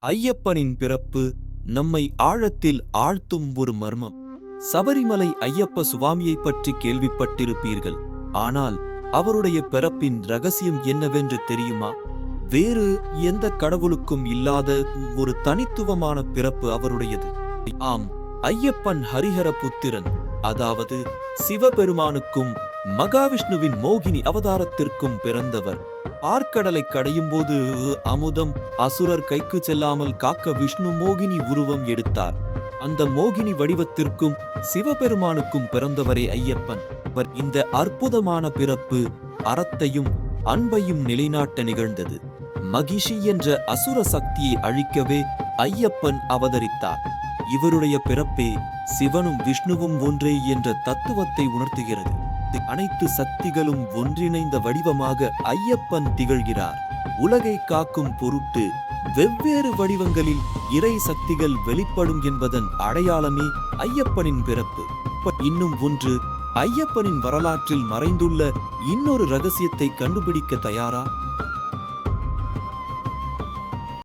ஐயப்பனின் பிறப்பு நம்மை ஆழத்தில் ஆழ்த்தும் ஒரு மர்மம். சபரிமலை ஐயப்ப சுவாமியை பற்றி கேள்விப்பட்டிருப்பீர்கள். ஆனால் அவருடைய பிறப்பின் ரகசியம் என்னவென்று தெரியுமா? வேறு எந்த கடவுளுக்கும் இல்லாத ஒரு தனித்துவமான பிறப்பு அவருடையது. ஆம், ஐயப்பன் ஹரிஹர புத்திரன், அதாவது சிவபெருமானுக்கும் மகாவிஷ்ணுவின் மோகினி அவதாரத்திற்கும் பிறந்தவர். ஆற்கடலை கடையும் போது அமுதம் அசுரர் கைக்கு செல்லாமல் காக்க விஷ்ணு மோகினி உருவம் எடுத்தார். அந்த மோகினி வடிவத்திற்கும் சிவபெருமானுக்கும் பிறந்தவரே ஐயப்பன். இந்த அற்புதமான பிறப்பு அறத்தையும் அன்பையும் நிலைநாட்ட நிகழ்ந்தது. மகிஷி என்ற அசுர சக்தியை அழிக்கவே ஐயப்பன் அவதரித்தார். இவருடைய பிறப்பே சிவனும் விஷ்ணுவும் ஒன்றே என்ற தத்துவத்தை உணர்த்துகிறது. அனைத்து சக்திகளும் ஒன்றிணைந்த வடிவமாக ஐயப்பன் திகழ்கிறார். உலகை காக்கும் பொருட்டு வெவ்வேறு வடிவங்களில் இறை சக்திகள் வெளிப்படும் என்பதன் அடையாளமே ஐயப்பனின் பிறப்பு. இன்னும் ஒன்று, ஐயப்பனின் வரலாற்றில் மறைந்துள்ள இன்னொரு ரகசியத்தை கண்டுபிடிக்க தயாரா?